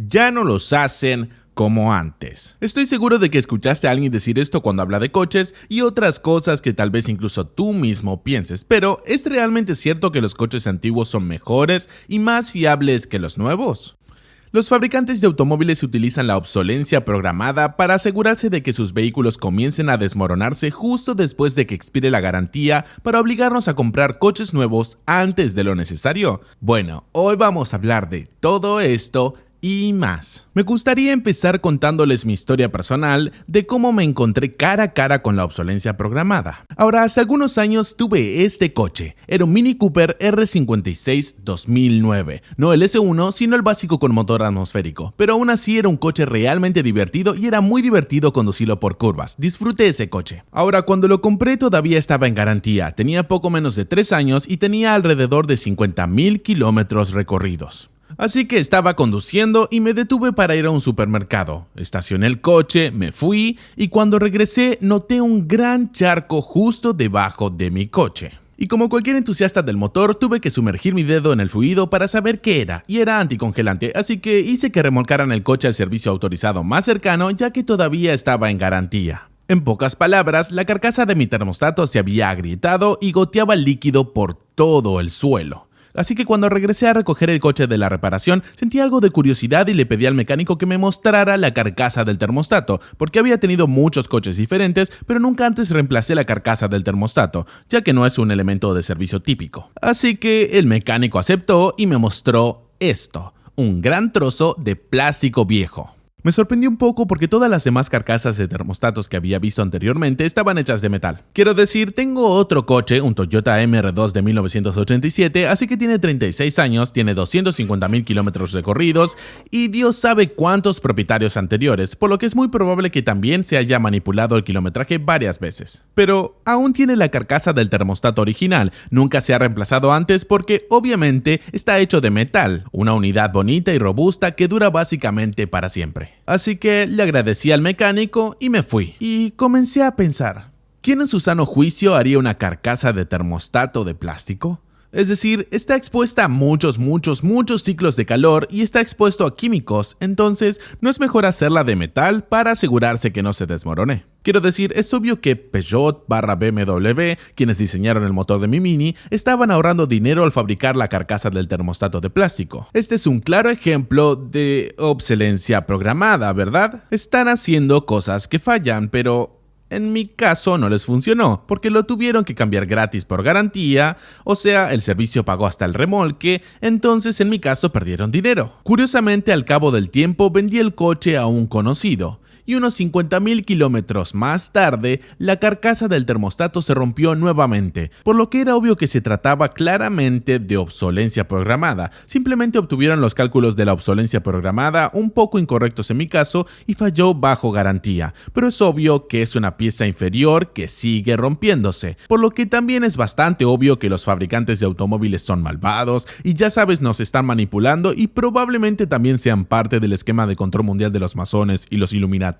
ya no los hacen como antes. Estoy seguro de que escuchaste a alguien decir esto cuando habla de coches y otras cosas que tal vez incluso tú mismo pienses, pero ¿es realmente cierto que los coches antiguos son mejores y más fiables que los nuevos? Los fabricantes de automóviles utilizan la obsolencia programada para asegurarse de que sus vehículos comiencen a desmoronarse justo después de que expire la garantía para obligarnos a comprar coches nuevos antes de lo necesario. Bueno, hoy vamos a hablar de todo esto y más. Me gustaría empezar contándoles mi historia personal de cómo me encontré cara a cara con la obsolencia programada. Ahora, hace algunos años tuve este coche. Era un Mini Cooper R56 2009. No el S1, sino el básico con motor atmosférico. Pero aún así era un coche realmente divertido y era muy divertido conducirlo por curvas. Disfruté ese coche. Ahora, cuando lo compré todavía estaba en garantía. Tenía poco menos de 3 años y tenía alrededor de 50,000 kilómetros recorridos. Así que estaba conduciendo y me detuve para ir a un supermercado. Estacioné el coche, me fui y cuando regresé noté un gran charco justo debajo de mi coche. Y como cualquier entusiasta del motor, tuve que sumergir mi dedo en el fluido para saber qué era, y era anticongelante, así que hice que remolcaran el coche al servicio autorizado más cercano ya que todavía estaba en garantía. En pocas palabras, la carcasa de mi termostato se había agrietado y goteaba líquido por todo el suelo. Así que cuando regresé a recoger el coche de la reparación, sentí algo de curiosidad y le pedí al mecánico que me mostrara la carcasa del termostato, porque había tenido muchos coches diferentes, pero nunca antes reemplacé la carcasa del termostato, ya que no es un elemento de servicio típico. Así que el mecánico aceptó y me mostró esto, un gran trozo de plástico viejo. Me sorprendió un poco porque todas las demás carcasas de termostatos que había visto anteriormente estaban hechas de metal. Quiero decir, tengo otro coche, un Toyota MR2 de 1987, así que tiene 36 años, tiene 250,000 kilómetros recorridos y Dios sabe cuántos propietarios anteriores, por lo que es muy probable que también se haya manipulado el kilometraje varias veces. Pero aún tiene la carcasa del termostato original, nunca se ha reemplazado antes porque obviamente está hecho de metal, una unidad bonita y robusta que dura básicamente para siempre. Así que le agradecí al mecánico y me fui. Y comencé a pensar, ¿quién en su sano juicio haría una carcasa de termostato de plástico? Es decir, está expuesta a muchos ciclos de calor y está expuesto a químicos, entonces ¿no es mejor hacerla de metal para asegurarse que no se desmorone? Quiero decir, es obvio que Peugeot/BMW, quienes diseñaron el motor de mi Mini, estaban ahorrando dinero al fabricar la carcasa del termostato de plástico. Este es un claro ejemplo de obsolencia programada, ¿verdad? Están haciendo cosas que fallan, pero en mi caso no les funcionó, porque lo tuvieron que cambiar gratis por garantía, o sea, el servicio pagó hasta el remolque, entonces en mi caso perdieron dinero. Curiosamente, al cabo del tiempo vendí el coche a un conocido, y unos 50,000 kilómetros más tarde, la carcasa del termostato se rompió nuevamente, por lo que era obvio que se trataba claramente de obsolencia programada. Simplemente obtuvieron los cálculos de la obsolencia programada un poco incorrectos en mi caso y falló bajo garantía, pero es obvio que es una pieza inferior que sigue rompiéndose, por lo que también es bastante obvio que los fabricantes de automóviles son malvados y ya sabes, nos están manipulando y probablemente también sean parte del esquema de control mundial de los masones y los Illuminati.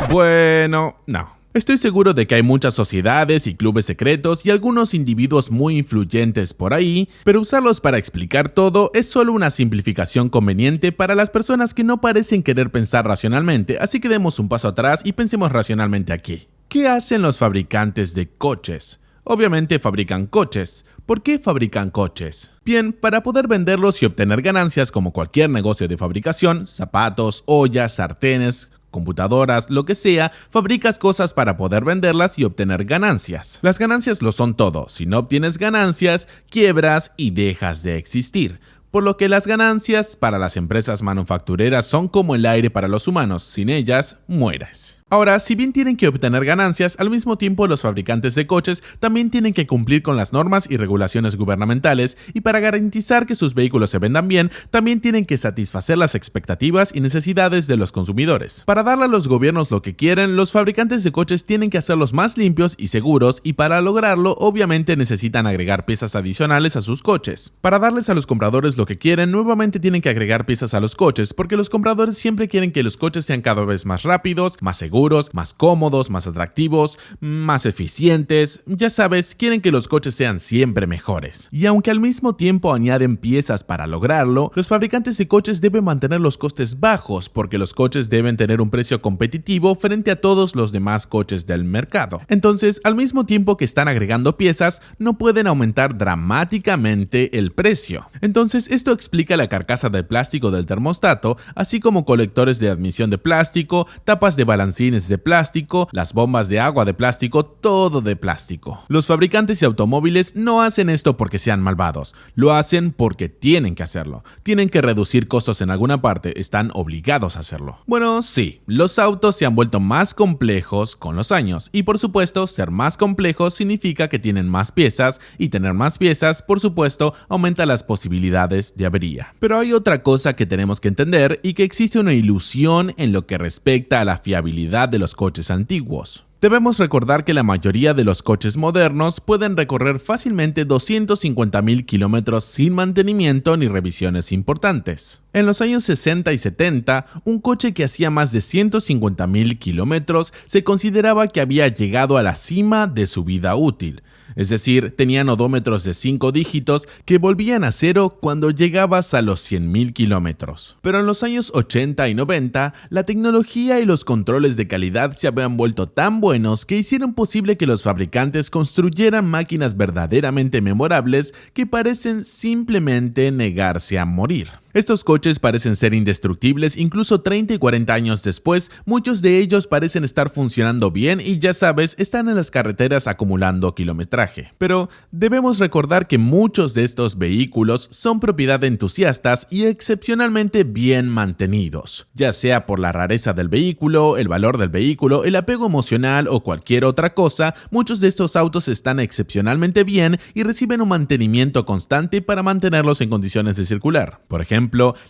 Bueno, no. Estoy seguro de que hay muchas sociedades y clubes secretos y algunos individuos muy influyentes por ahí, pero usarlos para explicar todo es solo una simplificación conveniente para las personas que no parecen querer pensar racionalmente, así que demos un paso atrás y pensemos racionalmente aquí. ¿Qué hacen los fabricantes de coches? Obviamente fabrican coches. ¿Por qué fabrican coches? Bien, para poder venderlos y obtener ganancias como cualquier negocio de fabricación, zapatos, ollas, sartenes, computadoras, lo que sea, fabricas cosas para poder venderlas y obtener ganancias. Las ganancias lo son todo. Si no obtienes ganancias, quiebras y dejas de existir. Por lo que las ganancias para las empresas manufactureras son como el aire para los humanos. Sin ellas, mueres. Ahora, si bien tienen que obtener ganancias, al mismo tiempo los fabricantes de coches también tienen que cumplir con las normas y regulaciones gubernamentales y para garantizar que sus vehículos se vendan bien, también tienen que satisfacer las expectativas y necesidades de los consumidores. Para darle a los gobiernos lo que quieren, los fabricantes de coches tienen que hacerlos más limpios y seguros y para lograrlo, obviamente necesitan agregar piezas adicionales a sus coches. Para darles a los compradores lo que quieren, nuevamente tienen que agregar piezas a los coches porque los compradores siempre quieren que los coches sean cada vez más rápidos, más seguros seguros, más cómodos, más atractivos, más eficientes. Ya sabes, quieren que los coches sean siempre mejores. Y aunque al mismo tiempo añaden piezas para lograrlo, los fabricantes de coches deben mantener los costes bajos porque los coches deben tener un precio competitivo frente a todos los demás coches del mercado. Entonces, al mismo tiempo que están agregando piezas, no pueden aumentar dramáticamente el precio. Entonces, esto explica la carcasa de plástico del termostato, así como colectores de admisión de plástico, tapas de balancines de plástico, las bombas de agua de plástico, todo de plástico. Los fabricantes de automóviles no hacen esto porque sean malvados, lo hacen porque tienen que hacerlo. Tienen que reducir costos en alguna parte, están obligados a hacerlo. Bueno, sí, los autos se han vuelto más complejos con los años y por supuesto, ser más complejos significa que tienen más piezas y tener más piezas, por supuesto, aumenta las posibilidades de avería. Pero hay otra cosa que tenemos que entender y que existe una ilusión en lo que respecta a la fiabilidad de los coches antiguos. Debemos recordar que la mayoría de los coches modernos pueden recorrer fácilmente 250.000 kilómetros sin mantenimiento ni revisiones importantes. En los años 60 y 70, un coche que hacía más de 150.000 kilómetros se consideraba que había llegado a la cima de su vida útil. Es decir, tenían odómetros de 5 dígitos que volvían a cero cuando llegabas a los 100.000 kilómetros. Pero en los años 80 y 90, la tecnología y los controles de calidad se habían vuelto tan buenos que hicieron posible que los fabricantes construyeran máquinas verdaderamente memorables que parecen simplemente negarse a morir. Estos coches parecen ser indestructibles incluso 30 y 40 años después, muchos de ellos parecen estar funcionando bien y ya sabes, están en las carreteras acumulando kilometraje. Pero debemos recordar que muchos de estos vehículos son propiedad de entusiastas y excepcionalmente bien mantenidos, ya sea por la rareza del vehículo, el valor del vehículo, el apego emocional o cualquier otra cosa. Muchos de estos autos están excepcionalmente bien y reciben un mantenimiento constante para mantenerlos en condiciones de circular. Por ejemplo,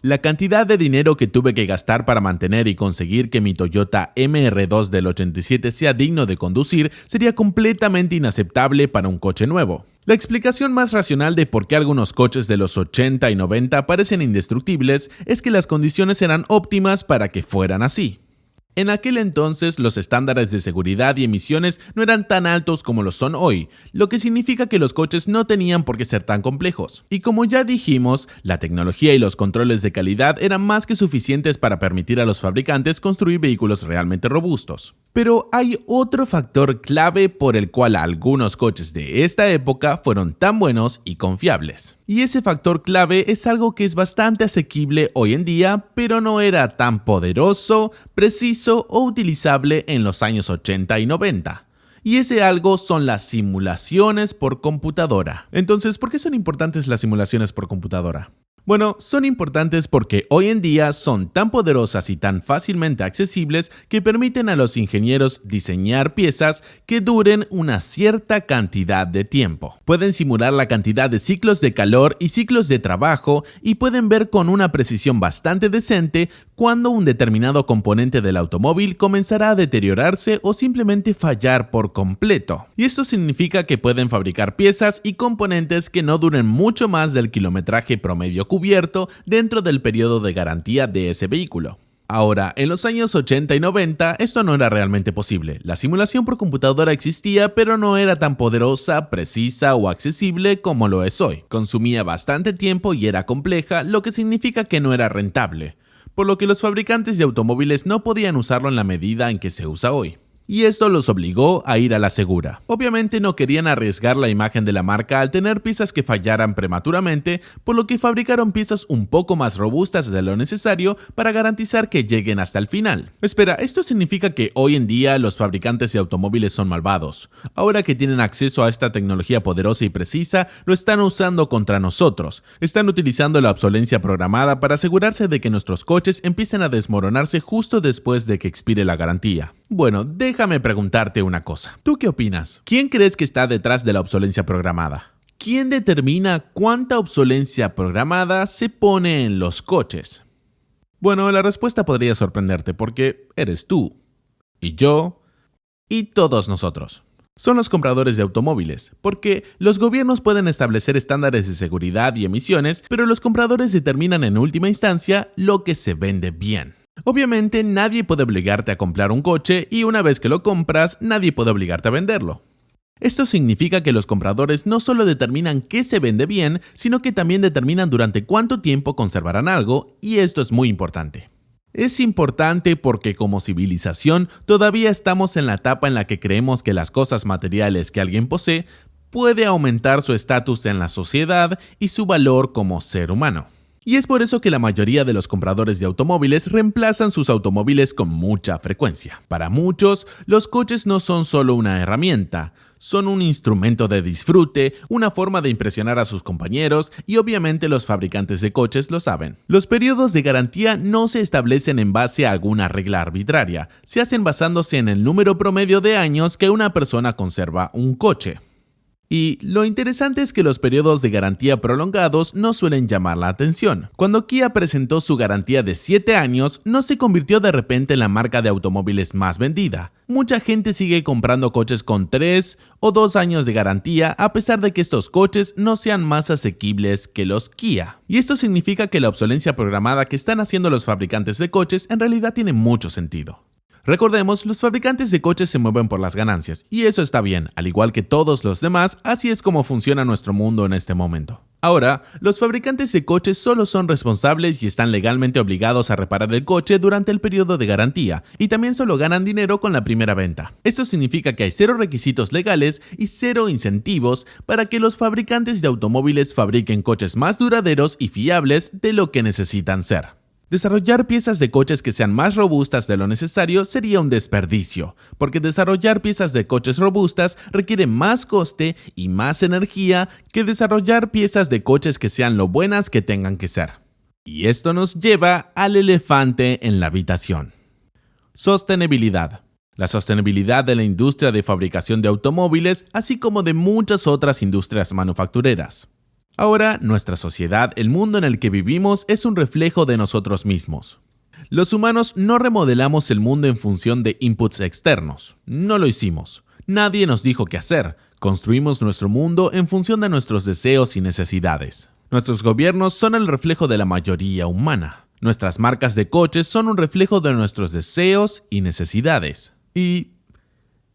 la cantidad de dinero que tuve que gastar para mantener y conseguir que mi Toyota MR2 del 87 sea digno de conducir sería completamente inaceptable para un coche nuevo. La explicación más racional de por qué algunos coches de los 80 y 90 parecen indestructibles es que las condiciones eran óptimas para que fueran así. En aquel entonces, los estándares de seguridad y emisiones no eran tan altos como lo son hoy, lo que significa que los coches no tenían por qué ser tan complejos. Y como ya dijimos, la tecnología y los controles de calidad eran más que suficientes para permitir a los fabricantes construir vehículos realmente robustos. Pero hay otro factor clave por el cual algunos coches de esta época fueron tan buenos y confiables. Y ese factor clave es algo que es bastante asequible hoy en día, pero no era tan poderoso, preciso o utilizable en los años 80 y 90. Y ese algo son las simulaciones por computadora. Entonces, ¿por qué son importantes las simulaciones por computadora? Bueno, son importantes porque hoy en día son tan poderosas y tan fácilmente accesibles que permiten a los ingenieros diseñar piezas que duren una cierta cantidad de tiempo. Pueden simular la cantidad de ciclos de calor y ciclos de trabajo y pueden ver con una precisión bastante decente cuando un determinado componente del automóvil comenzará a deteriorarse o simplemente fallar por completo. Y esto significa que pueden fabricar piezas y componentes que no duren mucho más del kilometraje promedio cubierto dentro del periodo de garantía de ese vehículo. Ahora, en los años 80 y 90 esto no era realmente posible. La simulación por computadora existía, pero no era tan poderosa, precisa o accesible como lo es hoy. Consumía bastante tiempo y era compleja, lo que significa que no era rentable, por lo que los fabricantes de automóviles no podían usarlo en la medida en que se usa hoy. Y esto los obligó a ir a la segura. Obviamente no querían arriesgar la imagen de la marca al tener piezas que fallaran prematuramente, por lo que fabricaron piezas un poco más robustas de lo necesario para garantizar que lleguen hasta el final. Espera, ¿esto significa que hoy en día los fabricantes de automóviles son malvados? Ahora que tienen acceso a esta tecnología poderosa y precisa, lo están usando contra nosotros. Están utilizando la obsolencia programada para asegurarse de que nuestros coches empiecen a desmoronarse justo después de que expire la garantía. Bueno, déjame preguntarte una cosa. ¿Tú qué opinas? ¿Quién crees que está detrás de la obsolencia programada? ¿Quién determina cuánta obsolencia programada se pone en los coches? Bueno, la respuesta podría sorprenderte porque eres tú, y yo, y todos nosotros. Son los compradores de automóviles, porque los gobiernos pueden establecer estándares de seguridad y emisiones, pero los compradores determinan en última instancia lo que se vende bien. Obviamente nadie puede obligarte a comprar un coche y una vez que lo compras, nadie puede obligarte a venderlo. Esto significa que los compradores no solo determinan qué se vende bien, sino que también determinan durante cuánto tiempo conservarán algo, y esto es muy importante. Es importante porque como civilización todavía estamos en la etapa en la que creemos que las cosas materiales que alguien posee puede aumentar su estatus en la sociedad y su valor como ser humano. Y es por eso que la mayoría de los compradores de automóviles reemplazan sus automóviles con mucha frecuencia. Para muchos, los coches no son solo una herramienta, son un instrumento de disfrute, una forma de impresionar a sus compañeros y obviamente los fabricantes de coches lo saben. Los periodos de garantía no se establecen en base a alguna regla arbitraria, se hacen basándose en el número promedio de años que una persona conserva un coche. Y lo interesante es que los periodos de garantía prolongados no suelen llamar la atención. Cuando Kia presentó su garantía de 7 años, no se convirtió de repente en la marca de automóviles más vendida. Mucha gente sigue comprando coches con 3 o 2 años de garantía a pesar de que estos coches no sean más asequibles que los Kia. Y esto significa que la obsolencia programada que están haciendo los fabricantes de coches en realidad tiene mucho sentido. Recordemos, los fabricantes de coches se mueven por las ganancias, y eso está bien, al igual que todos los demás, así es como funciona nuestro mundo en este momento. Ahora, los fabricantes de coches solo son responsables y están legalmente obligados a reparar el coche durante el periodo de garantía, y también solo ganan dinero con la primera venta. Esto significa que hay 0 requisitos legales y 0 incentivos para que los fabricantes de automóviles fabriquen coches más duraderos y fiables de lo que necesitan ser. Desarrollar piezas de coches que sean más robustas de lo necesario sería un desperdicio, porque desarrollar piezas de coches robustas requiere más coste y más energía que desarrollar piezas de coches que sean lo buenas que tengan que ser. Y esto nos lleva al elefante en la habitación. Sostenibilidad. La sostenibilidad de la industria de fabricación de automóviles, así como de muchas otras industrias manufactureras. Ahora, nuestra sociedad, el mundo en el que vivimos, es un reflejo de nosotros mismos. Los humanos no remodelamos el mundo en función de inputs externos. No lo hicimos. Nadie nos dijo qué hacer. Construimos nuestro mundo en función de nuestros deseos y necesidades. Nuestros gobiernos son el reflejo de la mayoría humana. Nuestras marcas de coches son un reflejo de nuestros deseos y necesidades. Y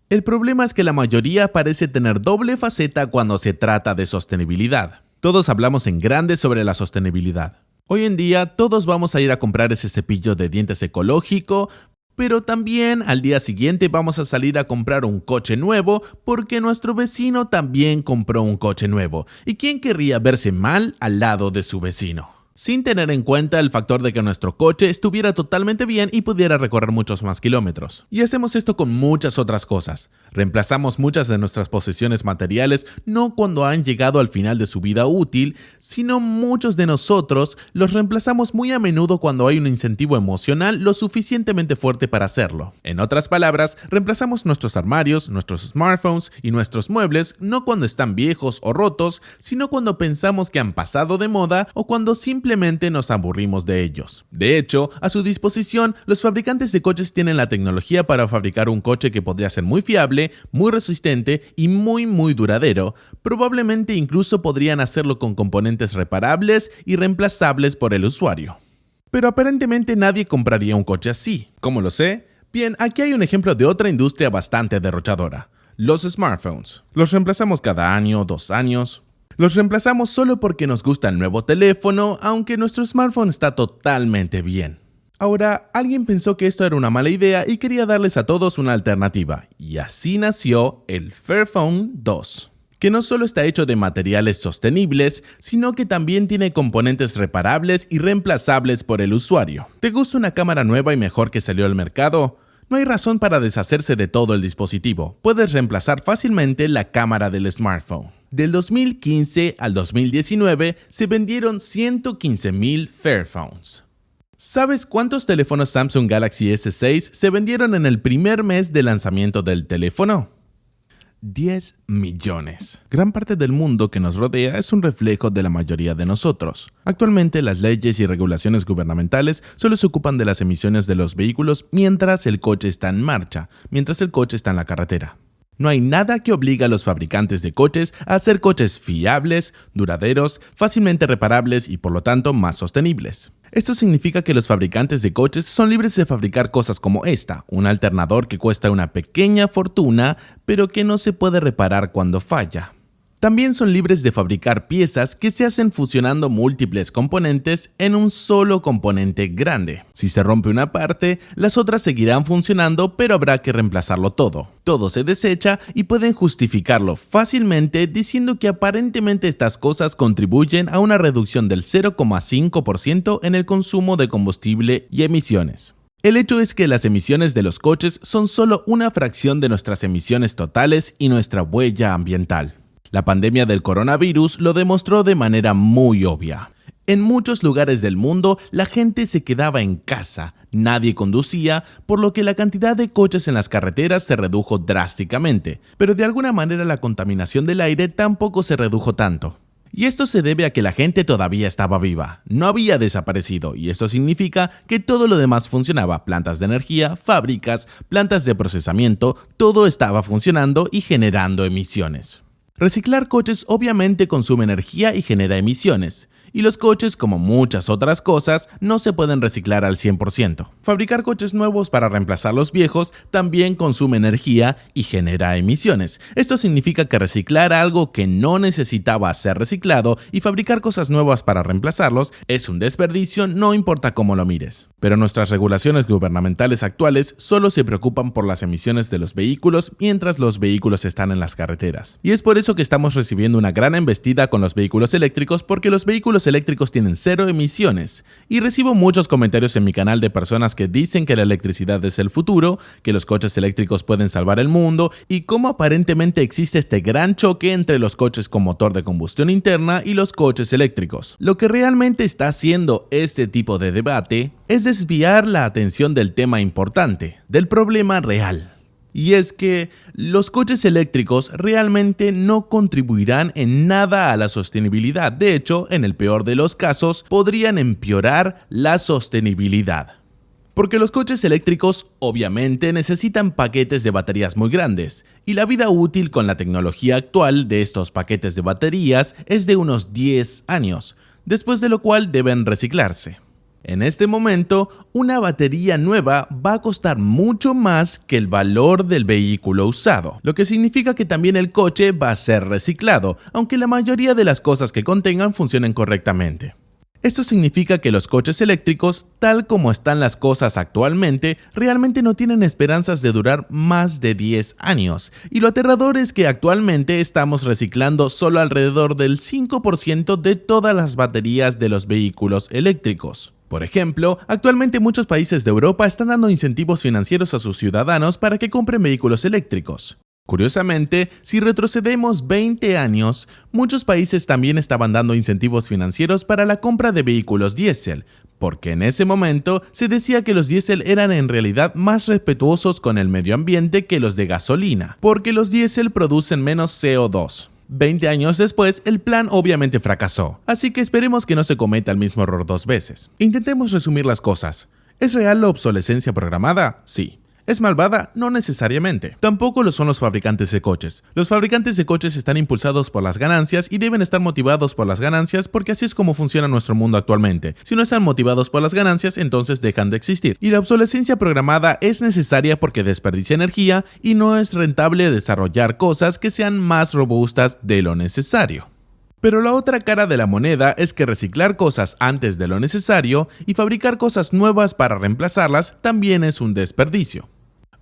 el problema es que la mayoría parece tener doble faceta cuando se trata de sostenibilidad. Todos hablamos en grande sobre la sostenibilidad. Hoy en día todos vamos a ir a comprar ese cepillo de dientes ecológico, pero también al día siguiente vamos a salir a comprar un coche nuevo porque nuestro vecino también compró un coche nuevo. ¿Y quién querría verse mal al lado de su vecino? Sin tener en cuenta el factor de que nuestro coche estuviera totalmente bien y pudiera recorrer muchos más kilómetros. Y hacemos esto con muchas otras cosas. Reemplazamos muchas de nuestras posesiones materiales no cuando han llegado al final de su vida útil, sino muchos de nosotros los reemplazamos muy a menudo cuando hay un incentivo emocional lo suficientemente fuerte para hacerlo. En otras palabras, reemplazamos nuestros armarios, nuestros smartphones y nuestros muebles no cuando están viejos o rotos, sino cuando pensamos que han pasado de moda o cuando simplemente nos aburrimos de ellos. De hecho, a su disposición, los fabricantes de coches tienen la tecnología para fabricar un coche que podría ser muy fiable, muy resistente y muy duradero. Probablemente incluso podrían hacerlo con componentes reparables y reemplazables por el usuario. Pero aparentemente nadie compraría un coche así. ¿Cómo lo sé? Bien, aquí hay un ejemplo de otra industria bastante derrochadora. Los smartphones. Los reemplazamos cada año, 2 años. Los reemplazamos solo porque nos gusta el nuevo teléfono, aunque nuestro smartphone está totalmente bien. Ahora, alguien pensó que esto era una mala idea y quería darles a todos una alternativa, y así nació el Fairphone 2, que no solo está hecho de materiales sostenibles, sino que también tiene componentes reparables y reemplazables por el usuario. ¿Te gusta una cámara nueva y mejor que salió al mercado? No hay razón para deshacerse de todo el dispositivo. Puedes reemplazar fácilmente la cámara del smartphone. Del 2015 al 2019 se vendieron 115,000 Fairphones. ¿Sabes cuántos teléfonos Samsung Galaxy S6 se vendieron en el primer mes de lanzamiento del teléfono? 10 millones. Gran parte del mundo que nos rodea es un reflejo de la mayoría de nosotros. Actualmente las leyes y regulaciones gubernamentales solo se ocupan de las emisiones de los vehículos mientras el coche está en marcha, mientras el coche está en la carretera. No hay nada que obligue a los fabricantes de coches a hacer coches fiables, duraderos, fácilmente reparables y por lo tanto más sostenibles. Esto significa que los fabricantes de coches son libres de fabricar cosas como esta, un alternador que cuesta una pequeña fortuna, pero que no se puede reparar cuando falla. También son libres de fabricar piezas que se hacen fusionando múltiples componentes en un solo componente grande. Si se rompe una parte, las otras seguirán funcionando, pero habrá que reemplazarlo todo. Todo se desecha y pueden justificarlo fácilmente diciendo que aparentemente estas cosas contribuyen a una reducción del 0,5% en el consumo de combustible y emisiones. El hecho es que las emisiones de los coches son solo una fracción de nuestras emisiones totales y nuestra huella ambiental. La pandemia del coronavirus lo demostró de manera muy obvia. En muchos lugares del mundo, la gente se quedaba en casa, nadie conducía, por lo que la cantidad de coches en las carreteras se redujo drásticamente, pero de alguna manera la contaminación del aire tampoco se redujo tanto. Y esto se debe a que la gente todavía estaba viva, no había desaparecido, y esto significa que todo lo demás funcionaba, plantas de energía, fábricas, plantas de procesamiento, todo estaba funcionando y generando emisiones. Reciclar coches obviamente consume energía y genera emisiones, y los coches, como muchas otras cosas, no se pueden reciclar al 100%. Fabricar coches nuevos para reemplazar los viejos también consume energía y genera emisiones. Esto significa que reciclar algo que no necesitaba ser reciclado y fabricar cosas nuevas para reemplazarlos es un desperdicio, no importa cómo lo mires. Pero nuestras regulaciones gubernamentales actuales solo se preocupan por las emisiones de los vehículos mientras los vehículos están en las carreteras. Y es por eso que estamos recibiendo una gran embestida con los vehículos eléctricos, porque los vehículos eléctricos tienen cero emisiones. Y recibo muchos comentarios en mi canal de personas que dicen que la electricidad es el futuro, que los coches eléctricos pueden salvar el mundo y cómo aparentemente existe este gran choque entre los coches con motor de combustión interna y los coches eléctricos. Lo que realmente está haciendo este tipo de debate es desviar la atención del tema importante, del problema real. Y es que los coches eléctricos realmente no contribuirán en nada a la sostenibilidad. De hecho, en el peor de los casos, podrían empeorar la sostenibilidad. Porque los coches eléctricos obviamente necesitan paquetes de baterías muy grandes, y la vida útil con la tecnología actual de estos paquetes de baterías es de unos 10 años, después de lo cual deben reciclarse. En este momento, una batería nueva va a costar mucho más que el valor del vehículo usado, lo que significa que también el coche va a ser reciclado, aunque la mayoría de las cosas que contengan funcionen correctamente. Esto significa que los coches eléctricos, tal como están las cosas actualmente, realmente no tienen esperanzas de durar más de 10 años. Y lo aterrador es que actualmente estamos reciclando solo alrededor del 5% de todas las baterías de los vehículos eléctricos. Por ejemplo, actualmente muchos países de Europa están dando incentivos financieros a sus ciudadanos para que compren vehículos eléctricos. Curiosamente, si retrocedemos 20 años, muchos países también estaban dando incentivos financieros para la compra de vehículos diésel, porque en ese momento se decía que los diésel eran en realidad más respetuosos con el medio ambiente que los de gasolina, porque los diésel producen menos CO2. 20 años después, el plan obviamente fracasó, así que esperemos que no se cometa el mismo error 2 veces. Intentemos resumir las cosas. ¿Es real la obsolescencia programada? Sí. ¿Es malvada? No necesariamente. Tampoco lo son los fabricantes de coches. Los fabricantes de coches están impulsados por las ganancias y deben estar motivados por las ganancias porque así es como funciona nuestro mundo actualmente. Si no están motivados por las ganancias, entonces dejan de existir. Y la obsolescencia programada es necesaria porque desperdicia energía y no es rentable desarrollar cosas que sean más robustas de lo necesario. Pero la otra cara de la moneda es que reciclar cosas antes de lo necesario y fabricar cosas nuevas para reemplazarlas también es un desperdicio.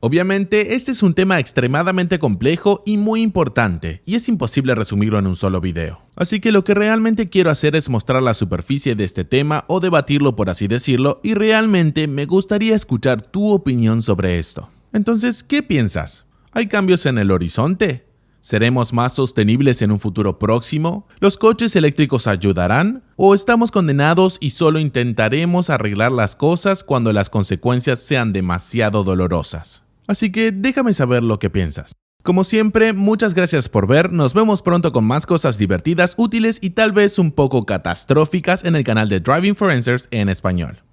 Obviamente, este es un tema extremadamente complejo y muy importante, y es imposible resumirlo en un solo video. Así que lo que realmente quiero hacer es mostrar la superficie de este tema o debatirlo, por así decirlo, y realmente me gustaría escuchar tu opinión sobre esto. Entonces, ¿qué piensas? ¿Hay cambios en el horizonte? ¿Seremos más sostenibles en un futuro próximo? ¿Los coches eléctricos ayudarán? ¿O estamos condenados y solo intentaremos arreglar las cosas cuando las consecuencias sean demasiado dolorosas? Así que déjame saber lo que piensas. Como siempre, muchas gracias por ver, nos vemos pronto con más cosas divertidas, útiles y tal vez un poco catastróficas en el canal de Driving for Answers en español.